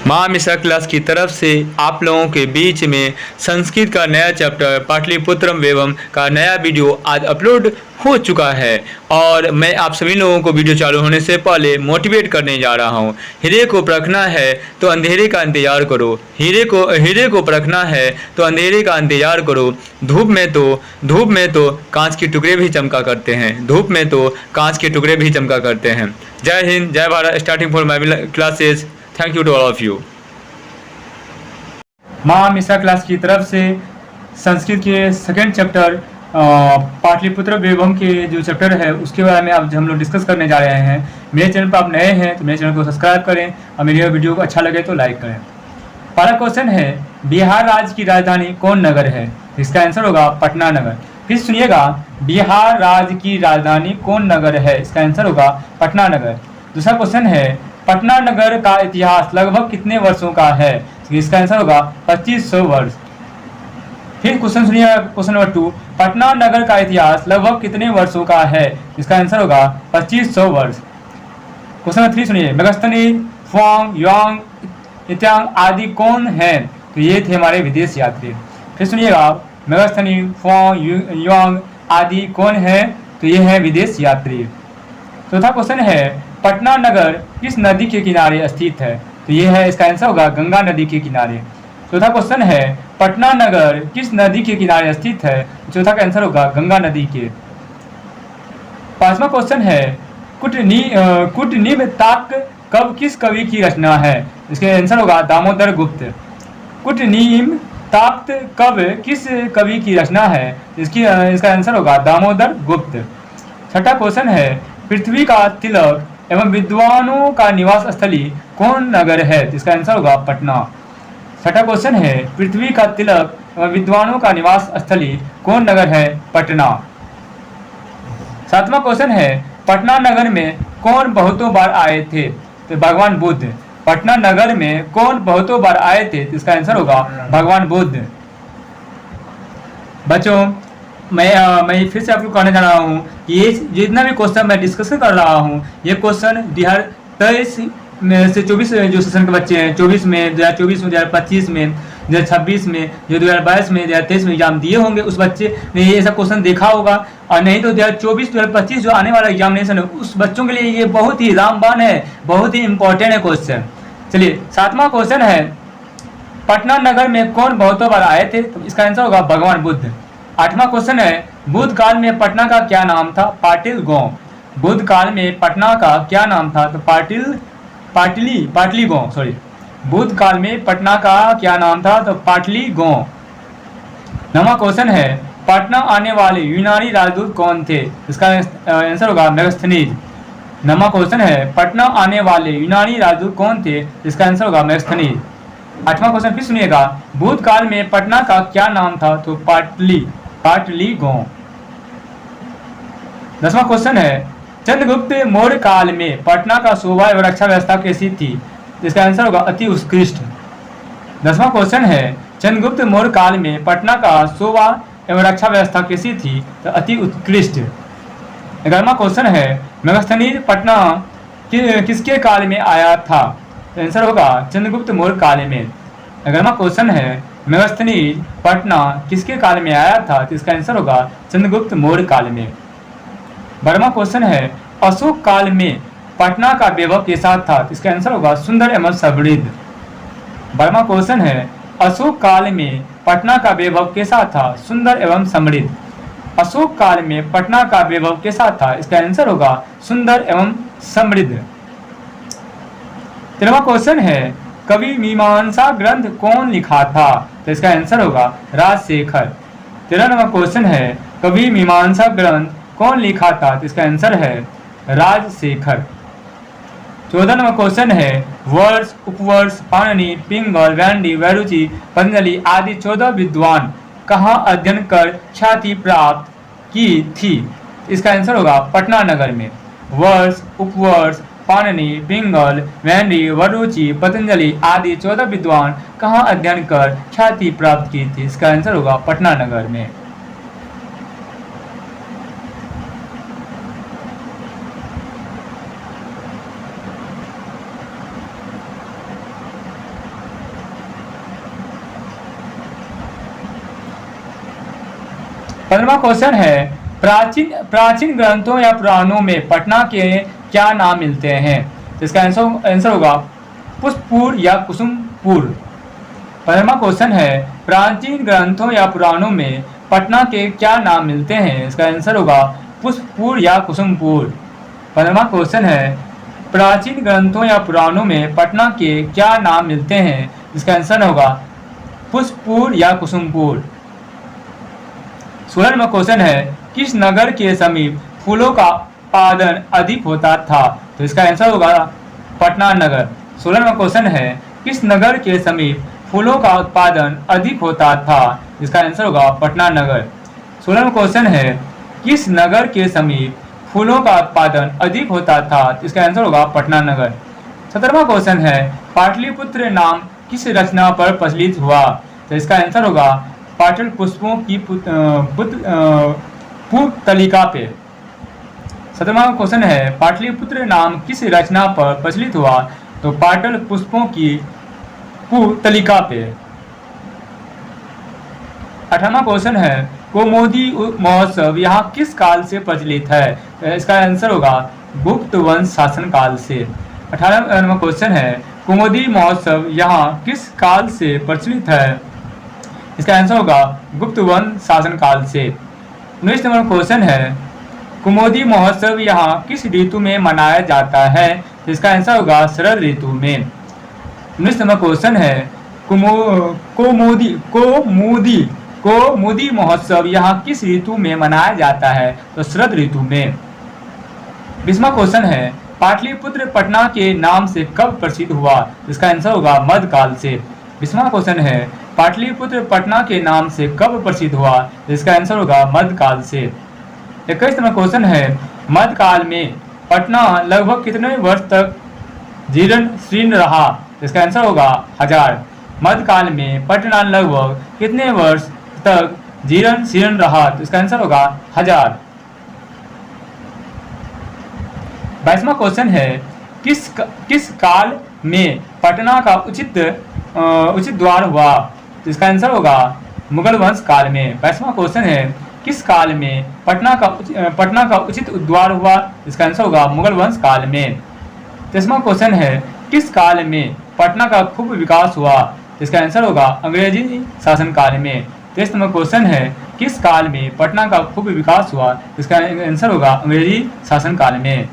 माँ मिसा क्लास की तरफ से आप लोगों के बीच में संस्कृत का नया चैप्टर पाटलिपुत्रम वेवम का नया वीडियो आज अपलोड हो चुका है और मैं आप सभी लोगों को वीडियो चालू होने से पहले मोटिवेट करने जा रहा हूँ। हीरे को परखना है तो अंधेरे का इंतजार करो, हीरे को परखना है तो अंधेरे का इंतजार करो। धूप में तो कांच के टुकड़े भी चमका करते हैं, धूप में तो कांच के टुकड़े भी चमका करते हैं। जय हिंद, जय Bharat. Starting for my classes. Thank you to all of you. माँ मिसा क्लास की तरफ से संस्कृत के सेकेंड चैप्टर पाटलिपुत्र वेवम के जो चैप्टर है उसके बारे में अब हम लोग डिस्कस करने जा रहे हैं। मेरे चैनल पर आप नए हैं तो मेरे चैनल को सब्सक्राइब करें और मेरी वीडियो को अच्छा लगे तो लाइक करें। पहला क्वेश्चन है, बिहार राज्य की राजधानी कौन नगर है? इसका आंसर होगा पटना नगर। फिर सुनिएगा, बिहार राज्य की राजधानी कौन नगर है? इसका आंसर होगा पटना नगर। दूसरा क्वेश्चन है, पटना नगर का इतिहास लगभग कितने वर्षों का है? इसका आंसर होगा 2500 वर्ष। फिर क्वेश्चन सुनिए, क्वेश्चन नंबर 2, पटना नगर का इतिहास लगभग कितने वर्षों का है? इसका आंसर होगा 2500 वर्ष। क्वेश्चन नंबर 3 सुनिए, मेगास्थनीज, फुआंग, युआंग, इत्यांग आदि कौन है? तो ये थे हमारे विदेश यात्री। फिर सुनिएगा, मेगास्थनीज, फुआंग, युआंग आदि कौन है? तो ये है विदेश यात्री। चौथा क्वेश्चन है, पटना नगर किस नदी के किनारे स्थित है? तो ये है, इसका आंसर होगा गंगा नदी के किनारे। चौथा क्वेश्चन है, पटना नगर किस नदी के किनारे स्थित है? चौथा का आंसर होगा गंगा नदी के। पांचवा क्वेश्चन है, कुटनिमित्ताक कब किस कवि की रचना है? इसके आंसर होगा दामोदर गुप्त। कुटनिमित्ताक कब किस कवि की रचना है? इसका आंसर होगा दामोदर गुप्त। छठा क्वेश्चन है, पृथ्वी का तिलक एवं विद्वानों का निवास स्थली कौन नगर है? इसका आंसर होगा पटना। छठा क्वेश्चन है, पृथ्वी का तिलक एवं विद्वानों का निवास स्थली कौन नगर है? पटना। सातवां क्वेश्चन है, पटना नगर में कौन बहुतों बार आए थे? तो भगवान बुद्ध। पटना नगर में कौन बहुतों बार आए थे? इसका आंसर होगा भगवान बुद्ध। बच्चों, मैं फिर से आपको कहने जा रहा हूँ कि ये जितना भी क्वेश्चन मैं डिस्कस कर रहा हूँ ये क्वेश्चन 2023 में से 24 जो सेशन के बच्चे हैं, 24 में, 2024 में, 2025 में, 2026 में, जो 2022 में, 2023 में एग्जाम दिए होंगे उस बच्चे ने ये ऐसा क्वेश्चन देखा होगा। और नहीं तो 2024 2025 जो आने वाला एग्जामिनेशन है उस बच्चों के लिए ये बहुत ही रामबाण है, बहुत ही इंपॉर्टेंट है क्वेश्चन। चलिए, सातवां क्वेश्चन है, पटना नगर में कौन बहुतों बार आए थे? तो इसका आंसर होगा भगवान बुद्ध। आठवां क्वेश्चन है, बुद्ध काल में पटना का क्या नाम था? पाटिल गांव। बुद्ध काल में पटना का क्या नाम था? तो पाटली गांव, सॉरी। बुद्ध काल में पटना का क्या नाम था? तो पाटली गांव। नौवां क्वेश्चन है, पटना आने वाले यूनानी राजदूत कौन थे? इसका आंसर होगा मेगास्थनीज। नौवां क्वेश्चन है, पटना आने वाले यूनानी राजदूत कौन थे? इसका आंसर होगा मेगास्थनीज। आठवां क्वेश्चन फिर सुनिएगा, बुद्ध काल में पटना का क्या नाम था? तो पाटली गांव। 10वां क्वेश्चन है, चंद्रगुप्त मौर्य काल में पटना का शोभा एवं रक्षा व्यवस्था कैसी थी? इसका आंसर होगा अति उत्कृष्ट। 10वां क्वेश्चन है, चंद्रगुप्त मौर्य काल में पटना का शोभा एवं रक्षा व्यवस्था कैसी थी? तो अति उत्कृष्ट। 11वां क्वेश्चन है, मेगास्थनीज पटना किसके काल में आया था? तो आंसर होगा चंद्रगुप्त मौर्य काल में। 11वां क्वेश्चन है, मेगास्थनीज पटना किसके काल में आया था? तो इसका आंसर होगा चंद्रगुप्त मौर्य काल में। 12वां क्वेश्चन है, अशोक काल में पटना का वैभव कैसा था? तो इसका आंसर होगा सुंदर एवं समृद्ध। 12वां क्वेश्चन है, अशोक काल में पटना का वैभव कैसा था? सुंदर एवं समृद्ध। अशोक काल में पटना का वैभव कैसा था? इसका आंसर होगा सुंदर एवं समृद्ध। 13वां क्वेश्चन है, कवि मीमांसा ग्रंथ कौन लिखा था? तो इसका आंसर होगा राजशेखर। 13 नंबर क्वेश्चन है, कवि मीमांसा ग्रंथ कौन लिखा था? तो इसका आंसर है राजशेखर। 14 नंबर क्वेश्चन है, वर्ष, उपवर्ष, पाणिनि, पिंगल, वैंडी, वैरुचि, पतंजलि आदि 14 विद्वान कहाँ अध्ययन कर ख्याति प्राप्त की थी? इसका आंसर होगा पटना नगर में। वर्ष, उपवर्ष, पाणिनि, पिंगल, वैंडी, वरुचि, पतंजलि आदि 14 विद्वान कहाँ अध्ययन कर ख्याति प्राप्त की थी? इसका आंसर होगा पटना नगर में। 15वां क्वेश्चन है प्राचीन प्राचीन ग्रंथों या पुराणों में पटना के क्या नाम मिलते हैं? तो इसका आंसर होगा पुष्पपुर या कुसुमपुर। 15वां क्वेश्चन है प्राचीन ग्रंथों या पुराणों में पटना के क्या नाम मिलते हैं? इसका आंसर होगा पुष्पपुर या कुसुमपुर। 15वां क्वेश्चन है प्राचीन ग्रंथों या पुराणों में पटना के क्या नाम मिलते हैं? इसका आंसर होगा पुष्पपुर या कुसुमपुर। 16वां क्वेश्चन है किस नगर के समीप फूलों का उत्पादन अधिक होता था? तो इसका आंसर होगा पटना नगर। 16वां क्वेश्चन है किस नगर के समीप फूलों का उत्पादन अधिक होता था? इसका आंसर होगा पटना नगर। 16वां क्वेश्चन है किस नगर के समीप फूलों का उत्पादन अधिक होता था? इसका आंसर होगा पटना नगर। 17वां क्वेश्चन है पाटलिपुत्र नाम किस रचना पर प्रचलित हुआ? तो इसका आंसर होगा पाटल पुष्पों की पुतलिका पे। 17वां क्वेश्चन है पाटलिपुत्र नाम किस रचना पर प्रचलित हुआ? तो पाटल पुष्पों की पुतलिका पे। 18वां क्वेश्चन है कौमुदी महोत्सव यहाँ किस काल से प्रचलित है? तो इसका आंसर होगा गुप्त वंश शासन काल से। 18वां क्वेश्चन है कौमुदी महोत्सव यहाँ किस काल से प्रचलित है? इसका आंसर होगा गुप्त वंश शासन काल से। 19 नंबर क्वेश्चन है कौमुदी महोत्सव यहाँ किस ऋतु में मनाया जाता है? तो इसका आंसर होगा शरद ऋतु में। 19 नंबर क्वेश्चन है कौमुदी महोत्सव यहाँ किस ऋतु में मनाया जाता है? तो शरद ऋतु में। 20वां क्वेश्चन है पाटलिपुत्र पटना के नाम से कब प्रसिद्ध हुआ? इसका आंसर होगा मध्यकाल से। 20वां क्वेश्चन है पाटलिपुत्र पटना के नाम से कब प्रसिद्ध हुआ? इसका आंसर होगा मध्यकाल से। 21 नंबर क्वेश्चन है मध्यकाल में पटना लगभग कितने वर्ष तक जीर्ण शीर्ण रहा? इसका आंसर होगा 1000। मध्यकाल में पटना लगभग कितने वर्ष तक जीर्ण शीर्ण रहा? तो इसका आंसर होगा 1000। 22वां क्वेश्चन है किस काल में पटना का उचित द्वार हुआ? तो इसका आंसर होगा मुगल वंश काल में। 22वां क्वेश्चन है किस काल में पटना का उचित द्वार हुआ? इसका आंसर होगा मुगल वंश काल में। 23वां क्वेश्चन है किस काल में पटना का खूब विकास हुआ? इसका आंसर होगा अंग्रेजी शासन काल में। 23 नंबर क्वेश्चन है किस काल में पटना का खूब विकास हुआ? इसका आंसर होगा अंग्रेजी शासन काल में।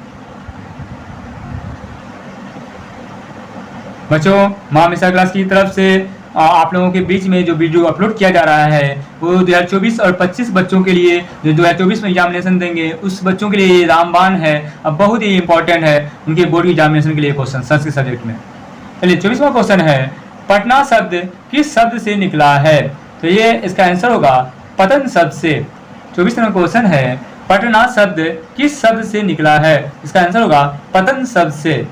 बच्चों माँ मिसा क्लास की तरफ से आप लोगों के बीच में जो वीडियो अपलोड किया जा रहा है वो 2024 और 25 बच्चों के लिए जो 2024 में एग्जामिनेशन देंगे उस बच्चों के लिए रामबाण है। अब बहुत ही इंपॉर्टेंट है उनके बोर्ड एग्जामिनेशन के लिए क्वेश्चन संस्कृत सब्जेक्ट में। चलिए 24वां क्वेश्चन है पटना शब्द किस शब्द से निकला है? तो ये इसका आंसर होगा पतन शब्द से। 24 नंबर क्वेश्चन है पटना शब्द किस शब्द से निकला है? इसका आंसर होगा पतन शब्द से।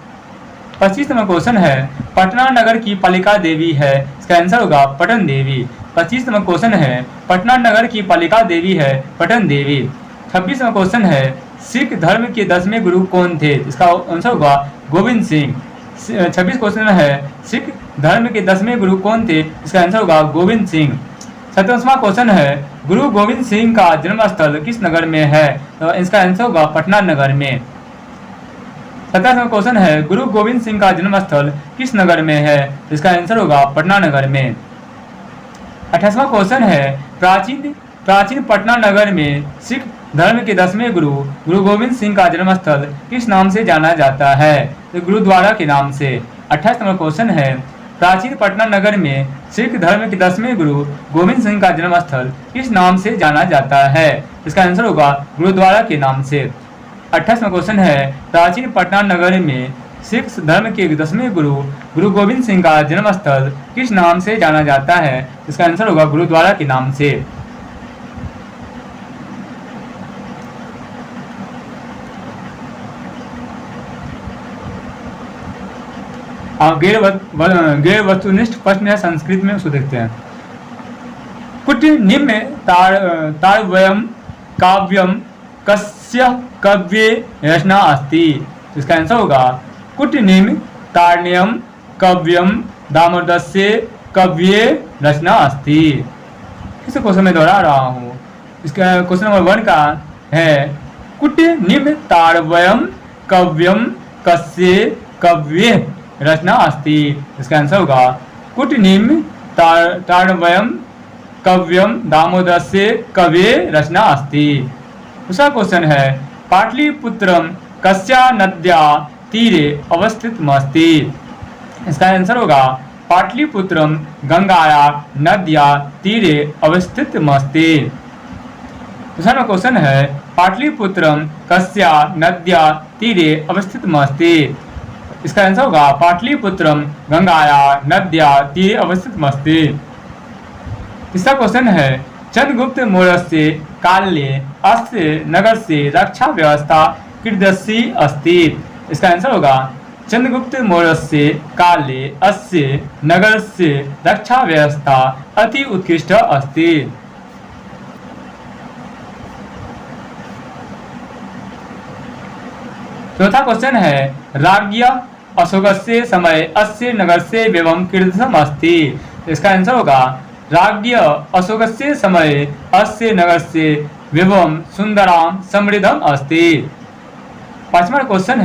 25 नंबर क्वेश्चन है पटना नगर की पालिका देवी है? इसका आंसर होगा पटन देवी। 25 नंबर क्वेश्चन है पटना नगर की पालिका देवी है पटन देवी। 26 नंबर क्वेश्चन है सिख धर्म के 10वें गुरु कौन थे? इसका आंसर होगा गोविंद सिंह। 26 क्वेश्चन है सिख धर्म के 10वें गुरु कौन थे? इसका आंसर होगा गोविंद सिंह। 27वां क्वेश्चन है गुरु गोविंद सिंह का जन्म स्थल किस नगर में है? तो इसका आंसर होगा पटना नगर में। 27वां क्वेश्चन है गुरु गोविंद सिंह का जन्म स्थल किस नगर में है? इसका आंसर होगा पटना नगर में। 28वां क्वेश्चन है प्राचीन पटना नगर में सिख धर्म के 10वें गुरु गोविंद सिंह का जन्म स्थल किस नाम से जाना जाता है? तो गुरुद्वारा के नाम से। 28 नंबर क्वेश्चन है प्राचीन पटना नगर में सिख धर्म के 10वें गुरु गोविंद सिंह का जन्म स्थल किस नाम से जाना जाता है? इसका आंसर होगा गुरुद्वारा के नाम से। 28वां क्वेश्चन है प्राचीन पटना नगर में सिख धर्म के 10वें गुरु गोविंद सिंह का जन्म स्थल किस नाम से जाना जाता है? इसका आंसर होगा गुरुद्वारा के नाम से। गैर वस्तुनिष्ठ प्रश्न है संस्कृत में, उसको देखते हैं। कुट निम्न तारवयम काव्यम कस्य कव्ये रचना अस्ति? इसका आंसर होगा कुट निम्न तारण्यम कव्यम दामोदरस्य कव्ये रचना अस्ति। इस क्वेश्चन में दोहरा रहा हूँ इसका क्वेश्चन नंबर 1 का है कुट निम तारवयम कव्यम कस्य कव्ये रचना अस्ति। इसका आंसर होगा कुट निम तारवयम कव्यम दामोदरस्य कव्ये रचना अस्ति। दूसरा क्वेश्चन है पाटलिपुत्रम कस्या नद्या तीरे अवस्थितमस्ति। इसका आंसर होगा पाटलिपुत्रम गंगाया नद्या तीरे अवस्थितमस्ति। दूसरा क्वेश्चन है पाटलिपुत्रम कस्या नद्या तीरे अवस्थितमस्ति। इसका आंसर होगा पाटलिपुत्रम गंगाया नद्या तीरे अवस्थितमस्ति। तीसरा क्वेश्चन है चंद्रगुप्त मौर्यस्य काले अस्य नगरस्य रक्षा व्यवस्था कीदृशी अस्ति। इसका आंसर होगा चंद्रगुप्त मौर्यस्य काले अस्य नगरस्य रक्षा व्यवस्था अति उत्कृष्ट अस्ति। चौथा क्वेश्चन है राज्ञ अशोकस्य समय अस्य नगरस्य एवं कीदृशम् अस्ति। इसका आंसर होगा राज्ञ अशोकस्य समय अस्य नगरस्य एवं सुंदरम समृद्धम अस्ति। पांचवा क्वेश्चन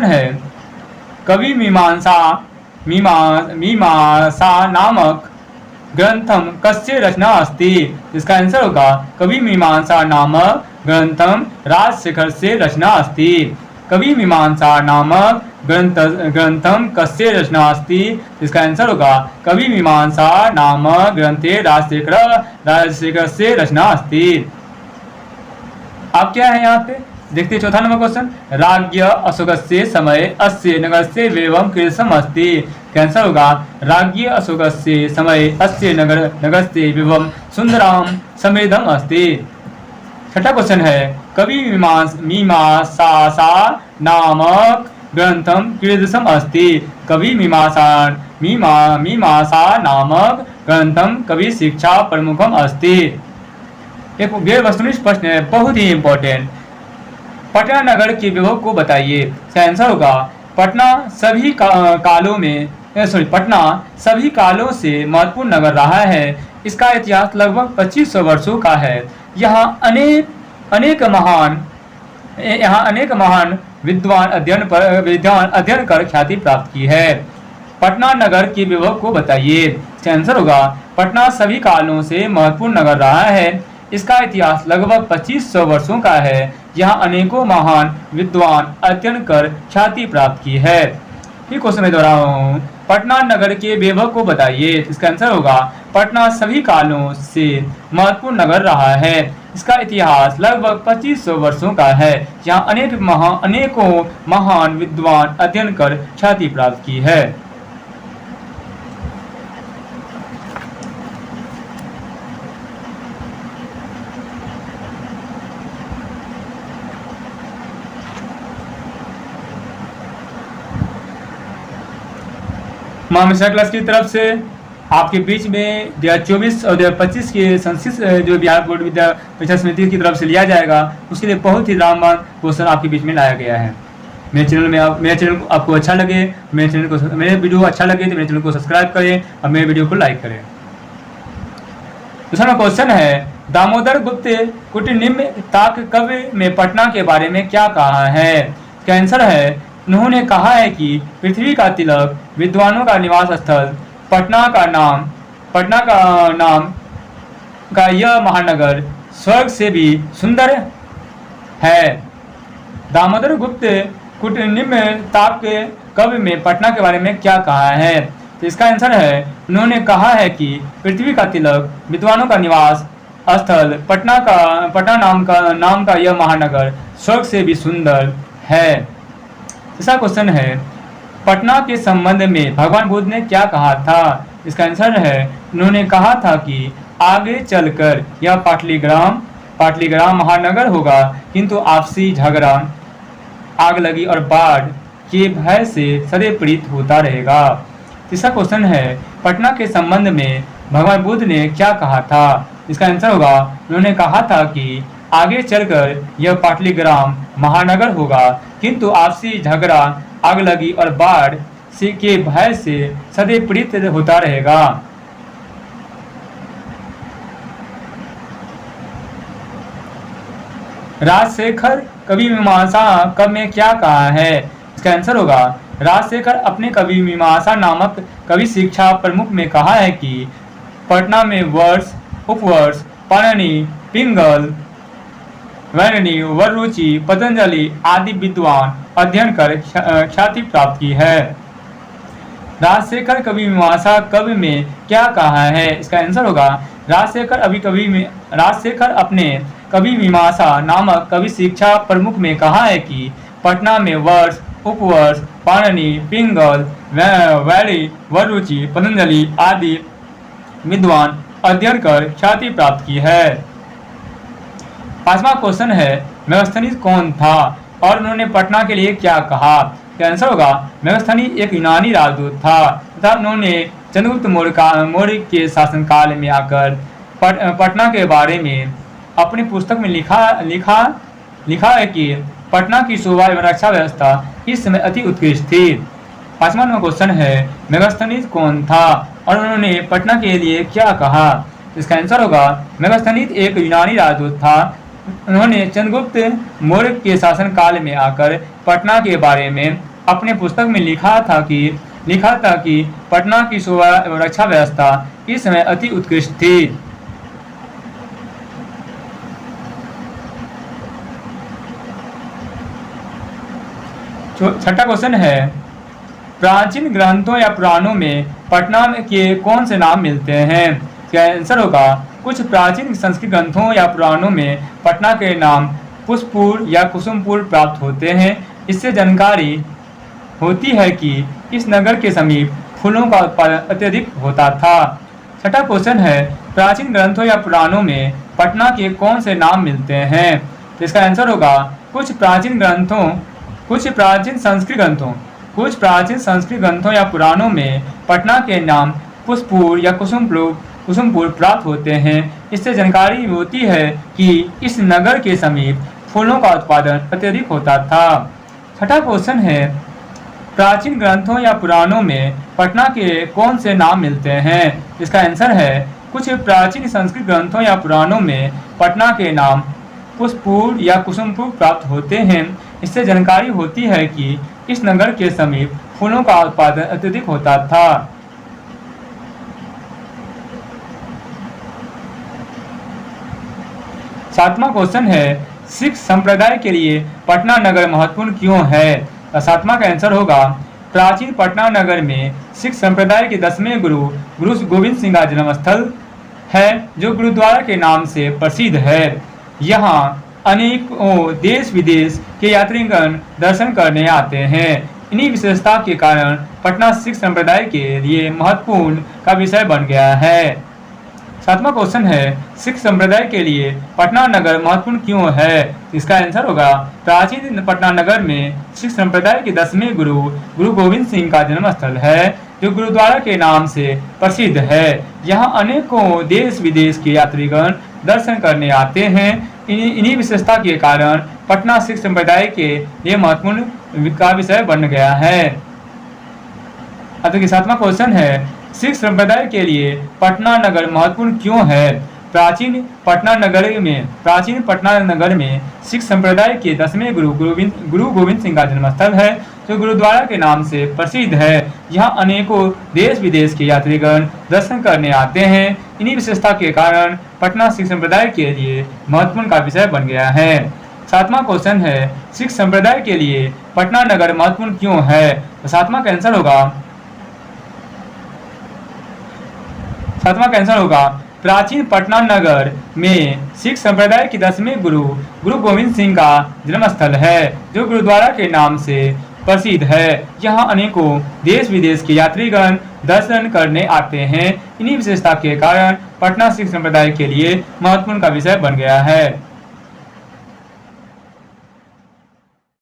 है कवि मीमांसा नामक ग्रंथम कस्य रचना अस्ति। इसका आंसर होगा कवि मीमांसा नामक ग्रंथम राजशेखर से रचना अस्ति। कवि मीमांसा नामक ग्रंथम कस्य रचना अस्ति। इसका आंसर होगा कवि मीमांसा नामक ग्रंथे राजशेखर से रचना अस्ति। अब क्या है यहाँ पे देखते हैं चौथा नंबर क्वेश्चन राज्ञ अशोकस्य समय अस्य नगरस्य एवं कीदृशम् अस्ति। आंसर होगा राज्ञ अशोकस्य समय अस्य नगरस्य एवं सुंदरम समृद्धम अस्ति। छठा क्वेश्चन है कवि मीमांसा नामक ग्रंथम कीदृशम् अस्ति। कवि मीमांसा नामक ग्रंथम कवि शिक्षा प्रमुखम अस्ति। एक गैर वस्तुनिष्ठ प्रश्न है बहुत ही इंपॉर्टेंट। पटना नगर के विभव को बताइए। इसका आंसर होगा पटना सभी कालों से महत्वपूर्ण नगर रहा है। इसका इतिहास लगभग 2500 वर्षों का है। यहाँ अनेक महान विद्वान अध्ययन कर ख्याति प्राप्त की है। पटना नगर के विभव को बताइए। इसका आंसर होगा पटना सभी कालों से महत्वपूर्ण नगर रहा है। इसका इतिहास लगभग 2500 वर्षों का है। यहाँ अनेकों महान विद्वान अध्ययन कर ख्याति प्राप्त की है। फिर क्वेश्चन में दोहरा रहा हूँ पटना नगर के वैभव को बताइए। इसका आंसर होगा पटना सभी कालों से महत्वपूर्ण नगर रहा है। इसका इतिहास लगभग 2500 वर्षों का है। यहाँ अनेकों महान विद्वान अध्ययन कर ख्याति प्राप्त की है। मामिशा क्लास की तरफ से आपके बीच में 2024 और 2025 के संस्कृत जो बिहार बोर्ड विद्या परीक्षा समिति की तरफ से लिया जाएगा उसके लिए बहुत ही रामबान क्वेश्चन आपके बीच में लाया गया है। मेरे चैनल आपको अच्छा लगे, मेरे वीडियो अच्छा लगे तो मेरे चैनल को सब्सक्राइब करें और मेरे वीडियो को लाइक करें। दूसरा क्वेश्चन है दामोदर गुप्त कुटनिम्न ताक कव्य में पटना के बारे में क्या कहा है। इसका आंसर है उन्होंने कहा है कि पृथ्वी का तिलक, विद्वानों का निवास स्थल, पटना का नाम का यह महानगर स्वर्ग से भी सुंदर है। दामोदर गुप्त कुटनिम्न ताक के कव्य में पटना के बारे में क्या कहा है। तो इसका आंसर है उन्होंने कहा है कि पृथ्वी का तिलक, विद्वानों का निवास स्थल, पटना नाम का यह महानगर स्वर्ग से भी सुंदर है। तीसरा क्वेश्चन है पटना के संबंध में भगवान बुद्ध ने क्या कहा था। इसका आंसर है उन्होंने कहा था कि आगे चलकर यह पाटलीग्राम महानगर होगा, किंतु आपसी झगड़ा, आग लगी और बाढ़ के भय से सदैव पीड़ित होता रहेगा। तीसरा क्वेश्चन है पटना के संबंध में भगवान बुद्ध ने क्या कहा था। इसका आंसर होगा उन्होंने कहा था कि आगे चलकर यह पाटलीग्राम महानगर होगा, किंतु आपसी झगड़ा, आगलगी और बाढ़ से के भय से सदैव पीड़ित होता रहेगा। राजशेखर कवि मीमांसा कवि में क्या कहा है? इसका आंसर होगा राजशेखर अपने कवि मीमांसा नामक कवि शिक्षा प्रमुख में कहा है कि पटना में वर्ष, उपवर्ष, पाणिनि, पिंगल, वैरणि, वररुचि, पतंजलि आदि विद्वान अध्ययन कर ख्याति प्राप्त की है। राजशेखर कवि मीमांसा कवि में क्या कहा है? इसका आंसर होगा राजशेखर अपने कवि मीमांसा नामक कवि शिक्षा प्रमुख में कहा है कि पटना में वर्ष, उपवर्ष, पाणिनि, पिंगल, वैरी, वररुचि, पतंजलि आदि विद्वान अध्ययन कर ख्याति प्राप्त की है। 5वां क्वेश्चन है मेगास्थनीज कौन था और उन्होंने पटना के लिए क्या कहा? इसका आंसर होगा मेगास्थनीज एक यूनानी राजदूत था तथा उन्होंने चंद्रगुप्त मौर्य के शासनकाल में आकर पटना के बारे में अपनी पुस्तक में लिखा है कि पटना की शोभा एवं रक्षा व्यवस्था इस समय अति उत्कृष्ट थी। 5वां क्वेश्चन है मेगास्थनीज कौन था और उन्होंने पटना के लिए क्या कहा? इसका आंसर होगा मेगास्थनीज एक यूनानी राजदूत था। उन्होंने चंद्रगुप्त मौर्य के शासन काल में आकर पटना के बारे में अपने पुस्तक में लिखा था कि पटना की शोभा एवं रक्षा व्यवस्था इस समय अति उत्कृष्ट थी। छठा क्वेश्चन है प्राचीन ग्रंथों या पुराणों में पटना के कौन से नाम मिलते हैं? इसका आंसर होगा कुछ प्राचीन संस्कृत ग्रंथों या पुराणों में पटना के नाम पुष्पपुर या कुसुमपुर प्राप्त होते हैं। इससे जानकारी होती है कि इस नगर के समीप फूलों का उत्पादन अत्यधिक होता था। छठा क्वेश्चन है प्राचीन ग्रंथों या पुराणों में पटना के कौन से नाम मिलते हैं? इसका आंसर होगा कुछ प्राचीन संस्कृत ग्रंथों या पुराणों में पटना के नाम पुष्पपुर या कुसुमपुर प्राप्त होते हैं। इससे जानकारी होती है कि इस नगर के समीप फूलों का उत्पादन अत्यधिक होता था। छठा क्वेश्चन है प्राचीन ग्रंथों या पुराणों में पटना के कौन से नाम मिलते हैं? इसका आंसर है कुछ प्राचीन संस्कृत ग्रंथों या पुराणों में पटना के नाम पुष्पपुर या कुसुमपुर प्राप्त होते हैं। इससे जानकारी होती है कि इस नगर के समीप फूलों का उत्पादन अत्यधिक होता था। सातवां क्वेश्चन है सिख संप्रदाय के लिए पटना नगर महत्वपूर्ण क्यों है? 7वां का आंसर होगा प्राचीन पटना नगर में सिख संप्रदाय के 10वें गुरु गोविंद सिंह का जन्म स्थल है जो गुरुद्वारा के नाम से प्रसिद्ध है। यहाँ अनेकों देश विदेश के यात्रीगण दर्शन करने आते हैं। इन्हीं विशेषता के कारण पटना सिख संप्रदाय के लिए महत्वपूर्ण का विषय बन गया है। 7वां क्वेश्चन है सिख संप्रदाय के लिए पटना नगर महत्वपूर्ण क्यों है? इसका आंसर होगा प्राचीन पटना नगर में सिख संप्रदाय के 10वें गुरु गोविंद सिंह का जन्म स्थल है जो गुरुद्वारा के नाम से प्रसिद्ध है। यहाँ अनेकों देश विदेश के यात्रीगण दर्शन करने आते हैं। इन्हीं विशेषता के कारण पटना सिख संप्रदाय के लिए महत्वपूर्ण का विषय बन गया है। अतः 7वां क्वेश्चन है सिख संप्रदाय के लिए पटना नगर महत्वपूर्ण क्यों है? प्राचीन पटना नगर में सिख संप्रदाय के 10वें गुरु गोविंद सिंह का जन्मस्थल है जो गुरुद्वारा के नाम से प्रसिद्ध है। यहाँ अनेकों देश विदेश के यात्रीगण दर्शन करने आते हैं। इन्हीं विशेषता के कारण पटना सिख संप्रदाय के लिए महत्वपूर्ण का विषय बन गया है। 7वां क्वेश्चन है सिख संप्रदाय के लिए पटना नगर महत्वपूर्ण क्यों है? तो 7वां का आंसर होगा प्राचीन पटना नगर में सिख संप्रदाय के 10वें गुरु गोविंद सिंह का जन्मस्थल है जो गुरुद्वारा के नाम से प्रसिद्ध है। यहाँ अनेकों देश विदेश के यात्रीगण दर्शन करने आते हैं। इन्हीं विशेषता के कारण पटना सिख संप्रदाय के लिए महत्वपूर्ण का विषय बन गया है।